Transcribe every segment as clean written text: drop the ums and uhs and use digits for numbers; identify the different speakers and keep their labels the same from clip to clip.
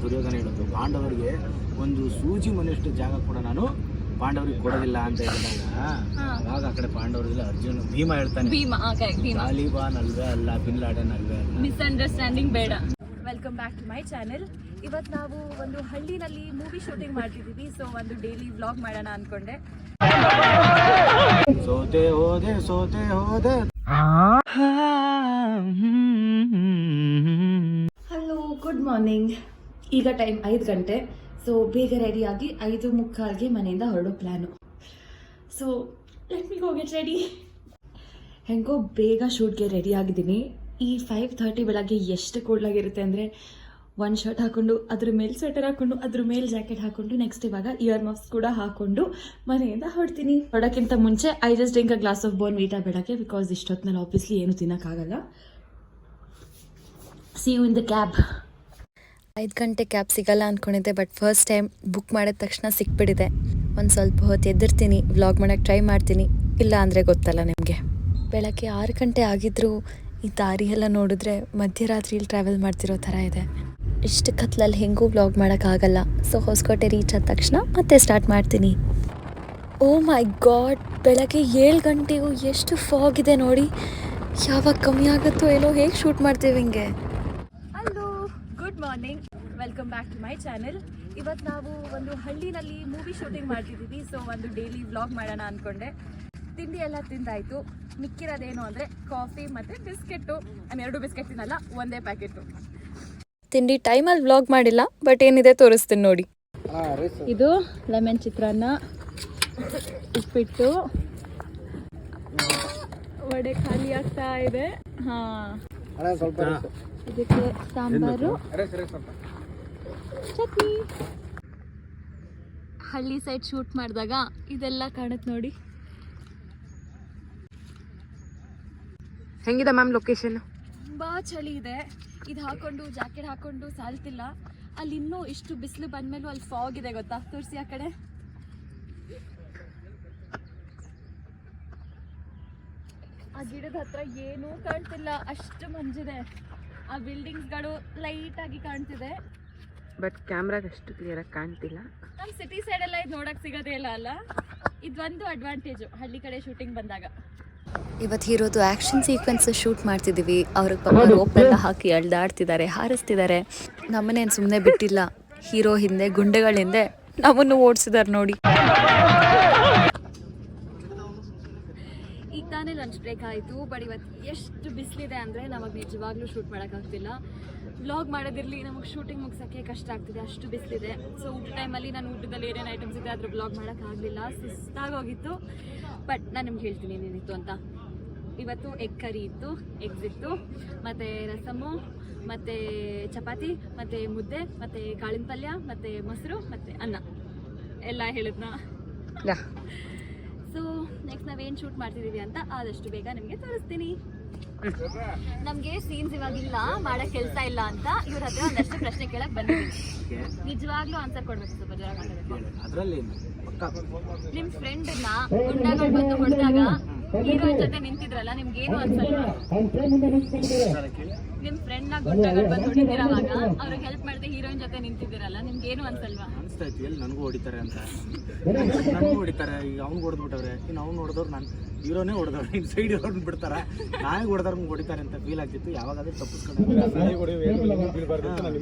Speaker 1: ದುರ್ಯೋಧನ ಹೇಳೋದು ಪಾಂಡವರಿಗೆ ಒಂದು ಸೂಜಿ ಮನೆಯಷ್ಟು ಜಾಗ ಕೂಡ ನಾನು ಪಾಂಡವರಿಗೆ ಕೊಡೋದಿಲ್ಲ ಅಂತ ಹೇಳಿದಾಗ ಆವಾಗ ಆ ಕಡೆ ಪಾಂಡವರಿಲ್ಲ ಅರ್ಜುನ್ ಭೀಮ ಹೇಳ್ತಾನೆ ತಾಲಿಬಾನ್ ಅಲ್ವೇ ಅಲ್ಲ ಬಿನ್ ಲಾಡೆನ್ ಅಲ್ವೇ ಅಲ್ಲ.
Speaker 2: ಮಿಸ್ಅಂಡರ್ಸ್ಟ್ಯಾಂಡಿಂಗ್ ಬೇಡ. Welcome back to my channel. ಇವತ್ತು ನಾವು ಒಂದು ಹಳ್ಳಿನಲ್ಲಿ ಮೂವಿ ಶೂಟಿಂಗ್ ಮಾಡ್ತಿದ್ದೀವಿ. ಸೊ ಒಂದು ಡೈಲಿ ವ್ಲಾಗ್ ಮಾಡೋಣ ಅನ್ಕೊಂಡೆ.
Speaker 1: ಸೋತೆ ಹೋದೆ
Speaker 2: ಹಲೋ, ಗುಡ್ ಮಾರ್ನಿಂಗ್. ಈಗ ಟೈಮ್ 5 ಗಂಟೆ. ಸೊ ಬೇಗ ರೆಡಿಯಾಗಿ 5:45ಗೆ ಮನೆಯಿಂದ ಹೊರಡೋ plan. So let me go get ready. ಹೆಂಗೋ ಬೇಗ ಶೂಟ್ಗೆ ರೆಡಿ ಆಗಿದ್ದೀನಿ. ಈ 5:30 ಬೆಳಗ್ಗೆ ಎಷ್ಟು ಕೂಡಲಾಗಿರುತ್ತೆ ಅಂದರೆ, ಒಂದು ಶರ್ಟ್ ಹಾಕ್ಕೊಂಡು ಅದ್ರ ಮೇಲೆ ಸ್ವೆಟರ್ ಹಾಕ್ಕೊಂಡು ಅದ್ರ ಮೇಲೆ ಜಾಕೆಟ್ ಹಾಕ್ಕೊಂಡು ನೆಕ್ಸ್ಟ್ ಇವಾಗ ಇಯರ್ ಮಫ್ಸ್ ಕೂಡ ಹಾಕ್ಕೊಂಡು ಮನೆಯಿಂದ ಹೊರಡ್ತೀನಿ. ಹೊರಡೋಕ್ಕಿಂತ ಮುಂಚೆ I just drink a glass of Bournvita ಬೆಳಗ್ಗೆ, ಬಿಕಾಸ್ ಇಷ್ಟೊತ್ತಿನಲ್ಲಿ ಆಬ್ವಿಯಸ್ಲಿ ಏನು ತಿನ್ನೋಕ್ಕಾಗಲ್ಲ. See you in the cab.
Speaker 3: 5 ಗಂಟೆ ಕ್ಯಾಬ್ ಸಿಗಲ್ಲ ಅಂದ್ಕೊಂಡಿದ್ದೆ, ಬಟ್ ಫಸ್ಟ್ ಟೈಮ್ ಬುಕ್ ಮಾಡಿದ ತಕ್ಷಣ ಸಿಕ್ಬಿಟ್ಟಿದೆ. ಒಂದು ಸ್ವಲ್ಪ ಹೊತ್ತು ಎದ್ದಿರ್ತೀನಿ, ವ್ಲಾಗ್ ಮಾಡೋಕ್ಕೆ ಟ್ರೈ ಮಾಡ್ತೀನಿ, ಇಲ್ಲ ಅಂದರೆ ಗೊತ್ತಲ್ಲ ನಿಮಗೆ. ಬೆಳಗ್ಗೆ 6 ಗಂಟೆ ಆಗಿದ್ದರೂ ಈ ದಾರಿ ಎಲ್ಲ ನೋಡಿದ್ರೆ ಮಧ್ಯರಾತ್ರಿಯಲ್ಲಿ ಟ್ರಾವೆಲ್ ಮಾಡ್ತಿರೋ ಥರ ಇದೆ. ಇಷ್ಟು ಕತ್ಲಲ್ಲಿ ಹೆಂಗೂ ವ್ಲಾಗ್ ಮಾಡೋಕ್ಕಾಗಲ್ಲ. ಸೊ ಹೊಸಕೋಟೆ ರೀಚ್ ಆದ ತಕ್ಷಣ ಮತ್ತೆ ಸ್ಟಾರ್ಟ್ ಮಾಡ್ತೀನಿ. ಓ ಮೈ ಗಾಡ್, ಬೆಳಗ್ಗೆ 7 ಗಂಟೆಗೂ ಎಷ್ಟು ಫಾಗ್ ಇದೆ ನೋಡಿ. ಯಾವಾಗ ಕಮ್ಮಿ ಆಗುತ್ತೋ ಏನೋ, ಹೇಗೆ ಶೂಟ್ ಮಾಡ್ತೀವಿ ಹಿಂಗೆ.
Speaker 2: Hello, good morning. Welcome back to my channel. ಇವತ್ತು ನಾವು ಒಂದು ಹಳ್ಳಿನಲ್ಲಿ ಮೂವಿ ಶೂಟಿಂಗ್ ಮಾಡ್ತಿದ್ದೀವಿ. ಸೊ ಒಂದು ಡೈಲಿ ವ್ಲಾಗ್ ಮಾಡೋಣ ಅಂದ್ಕೊಂಡೆ. ತಿಂಡಿ ಎಲ್ಲ ತಿಂದಾಯಿತು. ಮಿಕ್ಕಿರೋದೇನು ಅಂದರೆ ಕಾಫಿ ಮತ್ತು ಬಿಸ್ಕೆಟ್ಟು. ನಾನು 2 ಬಿಸ್ಕೆಟ್ ತಿನ್ನಲ್ಲ, ಒಂದೇ ಪ್ಯಾಕೆಟು.
Speaker 3: ತಿಂಡಿ ಟೈಮಲ್ಲಿ ವ್ಲಾಗ್ ಮಾಡಿಲ್ಲ, ಬಟ್ ಏನಿದೆ ತೋರಿಸ್ತೀನಿ ನೋಡಿ.
Speaker 2: ಇದು ಲೆಮನ್ ಚಿತ್ರಾನ್ನ, ಉಪ್ಪಿಟ್ಟು, ವಡೆ ಖಾಲಿ ಆಗ್ತಾ ಇದೆ. ಇದಕ್ಕೆ ಸಾಂಬಾರು, ಚಟ್ನಿ. ಹಳ್ಳಿ ಸೈಡ್ ಶೂಟ್ ಮಾಡಿದಾಗ ಇದೆಲ್ಲ ಕಾಣುತ್ತೆ ನೋಡಿ.
Speaker 4: ಹೆಂಗಿದೆ ಮ್ಯಾಮ್ ಲೊಕೇಶನ್?
Speaker 2: ತುಂಬ ಚಳಿ ಇದೆ. ಇದು ಹಾಕೊಂಡು ಜಾಕೆಟ್ ಹಾಕೊಂಡು ಸಾಲ್ತಿಲ್ಲ. ಅಲ್ಲಿ ಇನ್ನೂ ಇಷ್ಟು ಬಿಸಿಲು ಬಂದ್ಮೇಲೂ ಅಲ್ಲಿ ಫಾಗ್ ಇದೆ ಗೊತ್ತಾ? ತೋರಿಸಿ ಆ ಕಡೆ. ಆ ಗಿಡದ ಹತ್ರ ಏನೂ ಕಾಣ್ತಿಲ್ಲ, ಅಷ್ಟು ಮಂಜಿದೆ. ಆ ಬಿಲ್ಡಿಂಗ್ಸ್ಗಳು ಲೈಟಾಗಿ ಕಾಣ್ತಿದೆ,
Speaker 4: ಬಟ್ ಕ್ಯಾಮ್ರಾಗ ಅಷ್ಟು ಕ್ಲಿಯರಾಗಿ ಕಾಣ್ತಿಲ್ಲ.
Speaker 2: ನಮ್ಮ ಸಿಟಿ ಸೈಡೆಲ್ಲ ಇದು ನೋಡೋಕೆ ಸಿಗೋದೇ ಇಲ್ಲ ಅಲ್ಲ. ಇದೊಂದು ಅಡ್ವಾಂಟೇಜು ಹಳ್ಳಿ ಕಡೆ ಶೂಟಿಂಗ್ ಬಂದಾಗ.
Speaker 3: ಇವತ್ತು ಹೀರೋದು ಆ್ಯಕ್ಷನ್ ಸೀಕ್ವೆನ್ಸ್ ಶೂಟ್ ಮಾಡ್ತಿದ್ದೀವಿ. ಅವ್ರಿಗೆ ಪಾಪ ರೋಪ್ ಎಲ್ಲ ಹಾಕಿ ಎಳ್ದಾಡ್ತಿದ್ದಾರೆ, ಹಾರಿಸ್ತಿದ್ದಾರೆ. ನಮ್ಮನ್ನೇನು ಸುಮ್ಮನೆ ಬಿಟ್ಟಿಲ್ಲ. ಹೀರೋ ಹಿಂದೆ ಗುಂಡೆಗಳ ಹಿಂದೆ ನಮ್ಮನ್ನು ಓಡಿಸಿದ್ದಾರೆ ನೋಡಿ.
Speaker 2: ಈಗ ತಾನೇ ಲಂಚ್ ಬ್ರೇಕ್ ಆಯಿತು. ಬಟ್ ಇವತ್ತು ಎಷ್ಟು ಬಿಸಿಲಿದೆ ಅಂದರೆ ನಮಗೆ ನಿಜವಾಗ್ಲೂ ಶೂಟ್ ಮಾಡೋಕ್ಕಾಗ್ತಿಲ್ಲ. ವ್ಲಾಗ್ ಮಾಡೋದಿರಲಿ, ನಮಗೆ ಶೂಟಿಂಗ್ ಮುಗಿಸೋಕ್ಕೆ ಕಷ್ಟ ಆಗ್ತಿದೆ, ಅಷ್ಟು ಬಿಸಿಲಿದೆ. ಸೊ ಊಟ ಟೈಮಲ್ಲಿ ನಾನು ಊಟದಲ್ಲಿ ಏನೇನು ಐಟಮ್ಸ್ ಇದೆ ಅದ್ರ ವ್ಲಾಗ್ ಮಾಡೋಕ್ಕಾಗಲಿಲ್ಲ, ಸುಸ್ತಾಗೋಗಿತ್ತು. ಬಟ್ ನಾನು ನಿಮ್ಗೆ ಹೇಳ್ತೀನಿ ಏನೇನಿತ್ತು ಅಂತ. ಇವತ್ತು ಎಗ್ ಕರಿ ಇತ್ತು, ಎಗ್ಸ್ ಇತ್ತು, ಮತ್ತು ರಸಮು, ಮತ್ತು ಚಪಾತಿ, ಮತ್ತು ಮುದ್ದೆ, ಮತ್ತು ಕಾಳಿನ ಪಲ್ಯ, ಮತ್ತು ಮೊಸರು, ಮತ್ತು ಅನ್ನ ಎಲ್ಲ ಹೇಳಿದ್ನ. ಸೊ ನೆಕ್ಸ್ಟ್ ನಾವೇನು ಶೂಟ್ ಮಾಡ್ತಿದ್ದೀವಿ ಅಂತ ಆದಷ್ಟು ಬೇಗ ನಿಮಗೆ ತೋರಿಸ್ತೀನಿ. ನಮಗೆ ಸೀನ್ಸ್ ಇವಾಗಿಲ್ಲ, ಮಾಡೋ ಕೆಲಸ ಇಲ್ಲ ಅಂತ ಇವ್ರ ಹತ್ರ ಒಂದಷ್ಟು ಪ್ರಶ್ನೆ ಕೇಳಕ್ಕೆ ಬಂದಿದ್ದೀನಿ. ನಿಜವಾಗ್ಲೂ ಆನ್ಸರ್ ಕೊಡ್ಬೇಕು, ಸ್ವಲ್ಪ ಜೋರಾಗಿ ಮಾತಾಡಬೇಕು. ನಿಮ್ಮ ಫ್ರೆಂಡನ್ನ ಗುಂಡಗಳು ಬಂದು ಹೊಡೆದಾಗ ಹೀರೋಯಿನ್ ಜೊತೆ ನಿಂತಿದ್ರಲ್ಲ, ನಿಮ್ಗೇನು ಅನ್ಸಲ್ವಾ? ನಿಮ್ಮ ಫ್ರೆಂಡ್ನ ಗುಂಡಗಳು ಬಂದು ಹೊಡಿತಿರೋವಾಗ ಅವ್ರಿಗೆ ಹೆಲ್ಪ್ ಮಾಡದೆ ಹೀರೋಯಿನ್ ಜೊತೆ ನಿಂತಿದ್ದೀರಲ್ಲ, ನಿಮ್ಗೇನು ಅನ್ಸಲ್ವಾ?
Speaker 1: ಅನಿಸ್ತಾಯ್ತು, ಎಲ್ಲಿ ನನಗೂ ಹೊಡಿತಾರೆ ಅಂತ. ನನಗೂ ಹೊಡಿತಾರೆ. ಈಗ ಅವ್ನು ಹೊಡೆದ್ಬಿಟ್ಟವ್ರೆ, ಇನ್ನು ಅವ್ನು ಹೊಡೆದವ್ರು ನಾನು ಹೀರೋನೇ ಹೊಡೆದವ್ರೆ, ಇನ್ನು ಸೈಡ್ ಇರೋರ್ನ ಬಿಡ್ತಾರೆ, ನಾಯಿ ಹೊಡೆದವ್ರು ಹೊಡಿತಾರೆ ಅಂತ ಫೀಲ್ ಆಗ್ತಿತ್ತು. ಯಾವಾಗಾದ್ರೂ ತಪ್ಪಿಸ್ಕೊಂಡು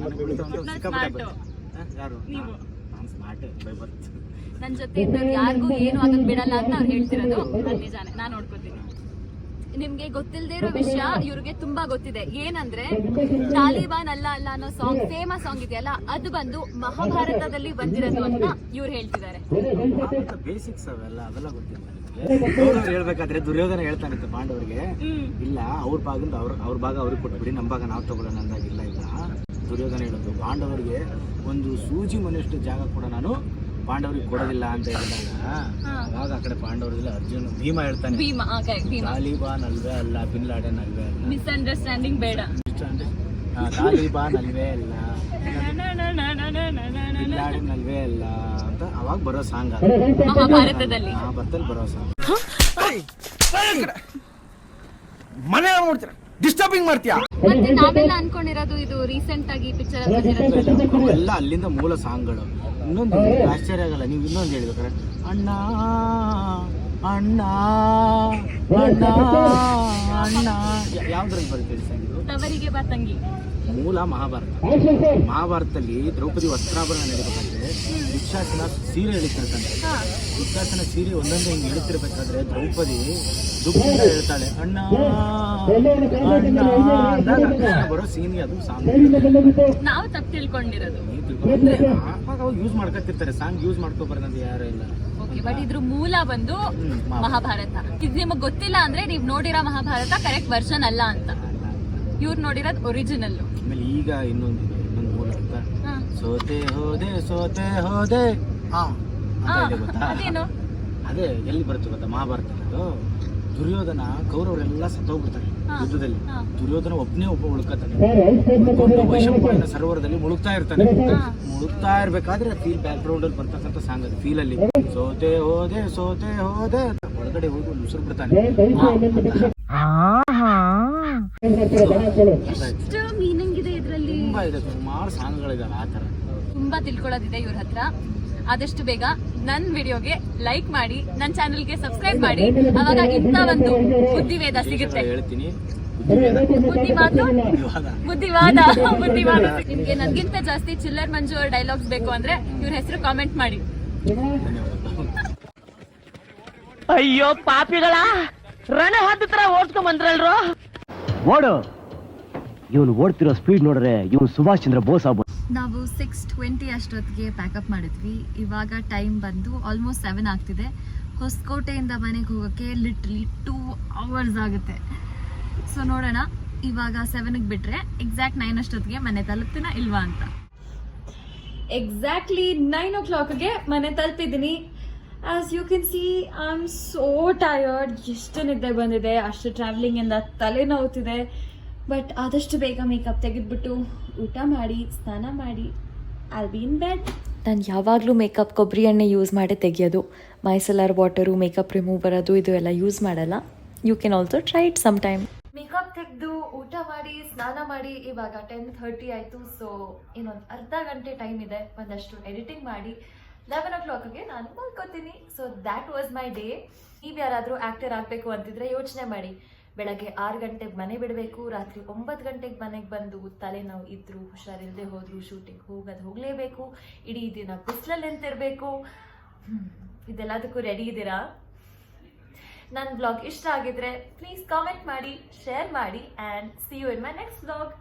Speaker 1: ಯಾರು ನಾನು ಸ್ಮಾರ್ಟೇ ಬೈ ಬರ್ತೀನಿ.
Speaker 2: ನನ್ನ ಜೊತೆ ಇದ್ದವ್ರು ಯಾರಿಗೂ ಏನು ಆಗಕ್ಕೆ ಬಿಡಲ್ಲ ಅಂತ ಅವ್ರು ಹೇಳ್ತಿರೋದು ಅದು ನಿಜಾನೇ, ನಾನು ನೋಡ್ಕೊತೀನಿ. ನಿಮ್ಗೆ ಗೊತ್ತಿಲ್ಲದೆ ಇರೋ ವಿಷಯ ಇವ್ರಿಗೆ ತುಂಬಾ ಗೊತ್ತಿದೆ. ಏನಂದ್ರೆ ತಾಲಿಬಾನ್ ಅಲ್ಲ ಅಲ್ಲ ಅನ್ನೋ ಸಾಂಗ್, ಫೇಮಸ್ ಸಾಂಗ್ ಇದೆಯಲ್ಲ, ಅದು ಬಂದು ಮಹಾಭಾರತದಲ್ಲಿ ಬಂದಿರೋದು ಅಂತ ಇವ್ರು ಹೇಳ್ತಿದ್ದಾರೆ.
Speaker 1: ಬೇಸಿಕ್ಸ್ ಅವೆಲ್ಲ ಅದೆಲ್ಲ ಗೊತ್ತಿಲ್ಲ. ಹೇಳ್ಬೇಕಾದ್ರೆ ದುರ್ಯೋಧನ ಹೇಳ್ತಾನಿತ್ತು ಪಾಂಡವರಿಗೆ, ಇಲ್ಲ ಅವ್ರ ಭಾಗದಿಂದ ಅವ್ರ ಭಾಗ ಅವ್ರಿಗೆ ಕೊಟ್ಬಿಡಿ, ನಮ್ಮ ಭಾಗ ನಾವು ತಗೊಳ್ಳೋಣ ಅಂದಾಗಿಲ್ಲ. ಇಲ್ಲ ದುರ್ಯೋಧನ ಹೇಳೋದು ಪಾಂಡವರಿಗೆ ಒಂದು ಸೂಜಿ ಮನೆಯಷ್ಟು ಜಾಗ ಕೂಡ ನಾನು ಪಾಂಡವರಿಗೆ ಕೊಡೋದಿಲ್ಲ ಅಂತ ಹೇಳಿದಾಗ ಆವಾಗ ಆ ಕಡೆ ಪಾಂಡವರಿಲ್ಲ ಅರ್ಜುನ್ ಭೀಮ ಹೇಳ್ತಾನೆ ತಾಲಿಬಾನ್ ಅಲ್ವೇ ಅಲ್ಲ ಬಿನ್ ಲಾಡೆನ್ ಅಲ್ವೇ ಅಲ್ಲ.
Speaker 2: ಮಿಸ್ಅಂಡರ್ಸ್ಟ್ಯಾಂಡಿಂಗ್ ಬೇಡ.
Speaker 1: ತಾಲಿಬಾನ್ ಅಲ್ವೇ ಅಲ್ಲ ಬಿನ್ ಲಾಡೆನ್ ಅಲ್ವೇ ಅಲ್ಲ ಅಂತ ಅವಾಗ ಬರೋ ಸಾಂಗ್,
Speaker 2: ಮಹಾಭಾರತದಲ್ಲಿ
Speaker 1: ಬರೋ ಸಾಂಗ್.
Speaker 5: ಮನೆ ನೋಡ್ತೀರ
Speaker 1: ಡಿಸ್ಟರ್ಬಿಂಗ್ ಮಾಡ್ತೀಯಾ?
Speaker 3: ಮತ್ತೆ ನಾವೆಲ್ಲ ಅನ್ಕೊಂಡಿರೋದು ಇದು ರೀಸೆಂಟ್ ಆಗಿ ಪಿಕ್ಚರ್
Speaker 1: ಅವೆಲ್ಲ ಅಲ್ಲಿಂದ ಮೂಲ ಸಾಂಗ್ಗಳು. ಇನ್ನೊಂದು ಆಶ್ಚರ್ಯ ಆಗಲ್ಲ, ನೀವು ಇನ್ನೊಂದು ಹೇಳ್ಬೇಕಾರೆ ಅಣ್ಣ ಅಣ್ಣ ಅಣ್ಣ ಅಣ್ಣ ಯಾವ್ದ್ರಲ್ಲಿ ಬರುತ್ತೆ ಸರ್ ಇದು?
Speaker 3: ತವರಿಗೆ ಬಾ ತಂಗಿ.
Speaker 1: ಮೂಲ ಮಹಾಭಾರತದಲ್ಲಿ ದ್ರೌಪದಿ ವಸ್ತ್ರಾಭರಣ ನಡೀಬೇಕಾದ್ರೆ ದುಶ್ಯಾಸನ ಸೀರೆ ಎಳಿತಿರ್ತಾನೆ. ದುಶ್ಯಾಸನ ಸೀರೆ ಒಂದೊಂದೇ ಹಿಂಗೆ ಎಳಿತಿರ್ಬೇಕಾದ್ರೆ ದ್ರೌಪದಿ ದುಃಖದಿಂದ ಹೇಳ್ತಾಳೆ ಅಣ್ಣ ಅಣ್ಣ ಅಂದಾಗ ಬರೋ ಸೀನ್ಗೆ ಅದು ಸಾಂಗ್.
Speaker 3: ನಾವು ತಪ್ಪು ತಿಳ್ಕೊಂಡಿರೋದು.
Speaker 1: ಅವಾಗ ಅವಾಗ ಯೂಸ್ ಮಾಡ್ಕೊತಿರ್ತಾರೆ, ಸಾಂಗ್ ಯೂಸ್ ಮಾಡ್ಕೊಬಾರ್ದಂತ ಯಾರು ಇಲ್ಲ.
Speaker 3: ಬಟ್ ಇದ್ರ ಮೂಲ ಬಂದು ಮಹಾಭಾರತ. ಇದು ನಿಮಗ್ ಗೊತ್ತಿಲ್ಲ ಅಂದ್ರೆ ನೀವ್ ನೋಡಿರೋ ಮಹಾಭಾರತ ಕರೆಕ್ಟ್ ವರ್ಷನ್ ಅಲ್ಲ ಅಂತ. ಇವ್ರು ನೋಡಿರೋದು ಒರಿಜಿನಲ್.
Speaker 1: ಆಮೇಲೆ ಈಗ ಇನ್ನೊಂದು ಮೂಲ ಅಂತ ಸೋತೆ ಹೋದೆ ಗೊತ್ತಾ?
Speaker 3: ಅದೇನು?
Speaker 1: ಅದೇ ಎಲ್ಲಿ ಬರುತ್ತೆ ಗೊತ್ತಾ ಮಹಾಭಾರತದ್ದು? ದುರ್ಯೋಧನ ಕೌರವರೆಲ್ಲ ಸತ್ತೋಗ್ಬಿಡ್ತಾರೆ ಯುದ್ಧದಲ್ಲಿ. ದುರ್ಯೋಧನ ಒಬ್ಬನೇ ಉಳ್ಕತಾನೆ, ವೈಶಂಪಾಯನ ಸರೋವರದಲ್ಲಿ ಮುಳುಗ್ತಾ ಇರ್ತಾನೆ. ಮುಳುಗ್ತಾ ಇರ್ಬೇಕಾದ್ರೆ ಫೀಲ್ ಬ್ಯಾಕ್ ಗ್ರೌಂಡ್ ಅಲ್ಲಿ ಬರ್ತಕ್ಕಂಥ ಸಾಂಗ್ ಅದು. ಫೀಲ್ ಅಲ್ಲಿ ಸೋತೆ ಹೋದೆ ಒಳಗಡೆ ಹೋಗಿ ಒಂದು ಉಸಿರು ಬಿಡ್ತಾನೆ.
Speaker 3: ಎಷ್ಟು ಮೀನಿಂಗ್ ಇದೆ ಇದ್ರಲ್ಲಿ.
Speaker 1: ತುಂಬಾ ಇದೆ, ಸುಮಾರು ಸಾಂಗ್ಗಳಿದಾವೆ ಆ ತರ.
Speaker 3: ತುಂಬಾ ತಿಳ್ಕೊಳ್ಳೋದಿದೆ ಇವ್ರ ಹತ್ರ. ಆದಷ್ಟು ಬೇಗ ನನ್ನ ವಿಡಿಯೋಗೆ ಲೈಕ್ ಮಾಡಿ, ನನ್ನ ಚಾನೆಲ್ಗೆ ಸಬ್ಸ್ಕ್ರೈಬ್ ಮಾಡಿ. ಅವಾಗ ಇಂಥ ಒಂದು ಬುದ್ಧಿವೇದ ಸಿಗುತ್ತೆ.
Speaker 1: ಹೇಳ್ತೀನಿ,
Speaker 3: ಬುದ್ಧಿವಾದ. ನಿಮ್ಗೆ ನನ್ಗಿಂತ ಜಾಸ್ತಿ ಚಿಲ್ಲರ್ ಮಂಜು ಅವ್ರ ಡೈಲಾಗ್ಸ್ ಬೇಕು ಅಂದ್ರೆ ಇವ್ರ ಹೆಸರು ಕಾಮೆಂಟ್ ಮಾಡಿ.
Speaker 5: ಅಯ್ಯೋ ಪಾಪಿಗಳ ರಣ ಹತ್ರ ಓಡ್ಸ್ಕೊಂಡ್ ಬಂದ್ರಲ್ರು. ಓಡು, ಇವನು ಓಡ್ತಿರೋ ಸ್ಪೀಡ್ ನೋಡ್ರೆ ಇವನು ಸುಭಾಷ್ ಚಂದ್ರ ಬೋಸ್ ಆಗ್ಬೋದು.
Speaker 3: ನಾವು 6:20 ಅಷ್ಟೊತ್ತಿಗೆ ಪ್ಯಾಕಪ್ ಮಾಡಿದ್ವಿ. ಇವಾಗ ಟೈಮ್ ಬಂದು ಆಲ್ಮೋಸ್ಟ್ 7 ಆಗ್ತಿದೆ. ಹೊಸಕೋಟೆಯಿಂದ ಮನೆಗೆ ಹೋಗೋಕ್ಕೆ ಲಿಟ್ರಲಿ 2 hours ಆಗುತ್ತೆ. ಸೊ ನೋಡೋಣ, ಇವಾಗ 7ಗೆ ಬಿಟ್ರೆ ಎಕ್ಸಾಕ್ಟ್ 9 ಅಷ್ಟೊತ್ತಿಗೆ ಮನೆ ತಲುಪ್ತೀನ ಇಲ್ವಾ ಅಂತ. ಎಕ್ಸಾಕ್ಟ್ಲಿ 9 o'clockಗೆ ಮನೆ ತಲುಪಿದ್ದೀನಿ. As you can see I am so tired. ಎಷ್ಟು ನಿದ್ದೆ ಬಂದಿದೆ, ಅಷ್ಟು ಟ್ರಾವೆಲಿಂಗಿಂದ ತಲೆ ನೋವ್ತಿದೆ. ಬಟ್ ಆದಷ್ಟು ಬೇಗ ಮೇಕಪ್ ತೆಗೆದ್ಬಿಟ್ಟು ಊಟ ಮಾಡಿ ಸ್ನಾನ ಮಾಡಿ ಐಲ್ ಬಿ ಇನ್ ಬೆಡ್.
Speaker 6: ನಾನು ಯಾವಾಗಲೂ ಮೇಕಪ್ ಕೊಬ್ಬರಿ ಎಣ್ಣೆ ಯೂಸ್ ಮಾಡಿ ತೆಗೆಯೋದು. ಮೈಸೆಲರ್ ವಾಟರು, ಮೇಕಪ್ ರಿಮೂವರ್ ಅದು ಇದು ಎಲ್ಲ ಯೂಸ್ ಮಾಡಲ್ಲ. You can also try it some time.
Speaker 2: Makeup ತೆಗೆದು ಊಟ ಮಾಡಿ ಸ್ನಾನ ಮಾಡಿ ಇವಾಗ 10:30 ಆಯಿತು. ಸೊ ಇನ್ನೊಂದು ಅರ್ಧ ಗಂಟೆ ಟೈಮ್ ಇದೆ. ಒಂದಷ್ಟು ಎಡಿಟಿಂಗ್ ಮಾಡಿ 11 o'clockಗೆ ನಾನು ಮಲ್ಕೋತೀನಿ. So that was my day. ನೀವು ಯಾರಾದರೂ ಆ್ಯಕ್ಟರ್ ಆಗಬೇಕು ಅಂತಿದ್ರೆ ಯೋಚನೆ ಮಾಡಿ. ಬೆಳಗ್ಗೆ 6 ಗಂಟೆಗೆ ಮನೆ ಬಿಡಬೇಕು, ರಾತ್ರಿ 9 ಗಂಟೆಗೆ ಮನೆಗೆ ಬಂದು ತಲೆನೋವು ಇದ್ರು ಹುಷಾರಿಲ್ಲದೆ ಹೋದ್ರು ಶೂಟಿಂಗ್ ಹೋಗಲೇಬೇಕು, ಇಡೀ ದಿನ ಬಿಸಿಲಲ್ಲಿ ನಿಂತಿರಬೇಕು. ಇದೆಲ್ಲದಕ್ಕೂ ರೆಡಿ ಇದ್ದೀರಾ? ನನ್ನ ಬ್ಲಾಗ್ ಇಷ್ಟ ಆಗಿದ್ರೆ ಪ್ಲೀಸ್ ಕಾಮೆಂಟ್ ಮಾಡಿ, ಶೇರ್ ಮಾಡಿ, and see you in my next blog.